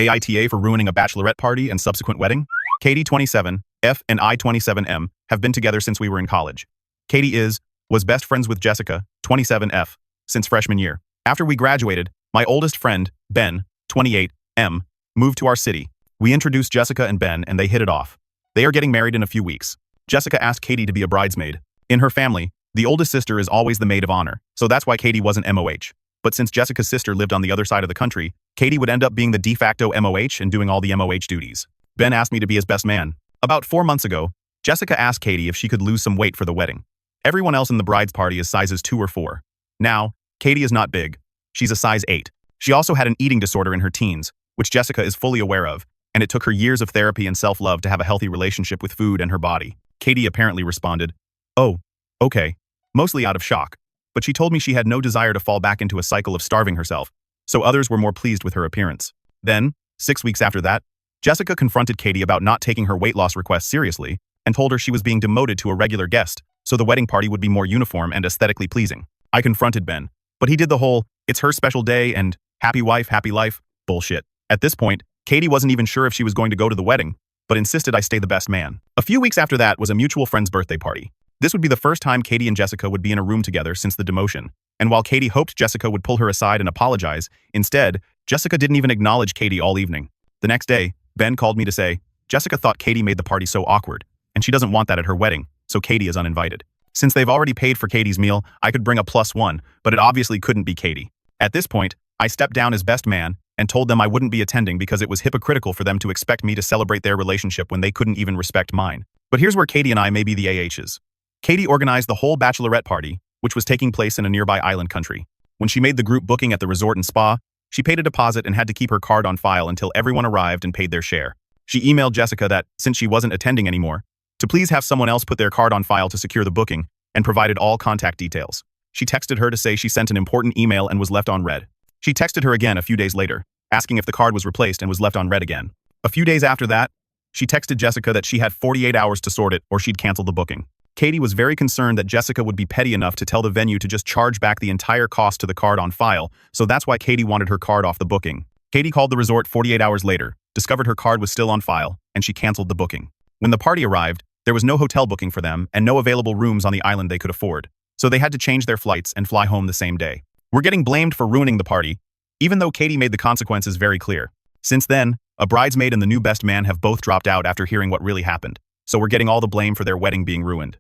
AITA for ruining a bachelorette party and subsequent wedding? Katie, 27, F, and I, 27M, have been together since we were in college. Katie was best friends with Jessica, 27F, since freshman year. After we graduated, my oldest friend, Ben, 28M, moved to our city. We introduced Jessica and Ben, and they hit it off. They are getting married in a few weeks. Jessica asked Katie to be a bridesmaid. In her family, the oldest sister is always the maid of honor, so that's why Katie wasn't MOH. But since Jessica's sister lived on the other side of the country, Katie would end up being the de facto MOH and doing all the MOH duties. Ben asked me to be his best man. About 4 months ago, Jessica asked Katie if she could lose some weight for the wedding. Everyone else in the bride's party is sizes 2 or 4. Now, Katie is not big. She's a size 8. She also had an eating disorder in her teens, which Jessica is fully aware of, and it took her years of therapy and self-love to have a healthy relationship with food and her body. Katie apparently responded, "Oh, okay," mostly out of shock. But she told me she had no desire to fall back into a cycle of starving herself, so others were more pleased with her appearance. Then, 6 weeks after that, Jessica confronted Katie about not taking her weight loss request seriously and told her she was being demoted to a regular guest, so the wedding party would be more uniform and aesthetically pleasing. I confronted Ben, but he did the whole, "it's her special day" and "happy wife, happy life" bullshit. At this point, Katie wasn't even sure if she was going to go to the wedding, but insisted I stay the best man. A few weeks after that was a mutual friend's birthday party. This would be the first time Katie and Jessica would be in a room together since the demotion, and while Katie hoped Jessica would pull her aside and apologize, instead, Jessica didn't even acknowledge Katie all evening. The next day, Ben called me to say, Jessica thought Katie made the party so awkward, and she doesn't want that at her wedding, so Katie is uninvited. Since they've already paid for Katie's meal, I could bring a +1, but it obviously couldn't be Katie. At this point, I stepped down as best man and told them I wouldn't be attending because it was hypocritical for them to expect me to celebrate their relationship when they couldn't even respect mine. But here's where Katie and I may be the AHs. Katie organized the whole bachelorette party, which was taking place in a nearby island country. When she made the group booking at the resort and spa, she paid a deposit and had to keep her card on file until everyone arrived and paid their share. She emailed Jessica that, since she wasn't attending anymore, to please have someone else put their card on file to secure the booking, and provided all contact details. She texted her to say she sent an important email and was left on red. She texted her again a few days later, asking if the card was replaced and was left on red again. A few days after that, she texted Jessica that she had 48 hours to sort it or she'd cancel the booking. Katie was very concerned that Jessica would be petty enough to tell the venue to just charge back the entire cost to the card on file, so that's why Katie wanted her card off the booking. Katie called the resort 48 hours later, discovered her card was still on file, and she canceled the booking. When the party arrived, there was no hotel booking for them and no available rooms on the island they could afford, so they had to change their flights and fly home the same day. We're getting blamed for ruining the party, even though Katie made the consequences very clear. Since then, a bridesmaid and the new best man have both dropped out after hearing what really happened, so we're getting all the blame for their wedding being ruined.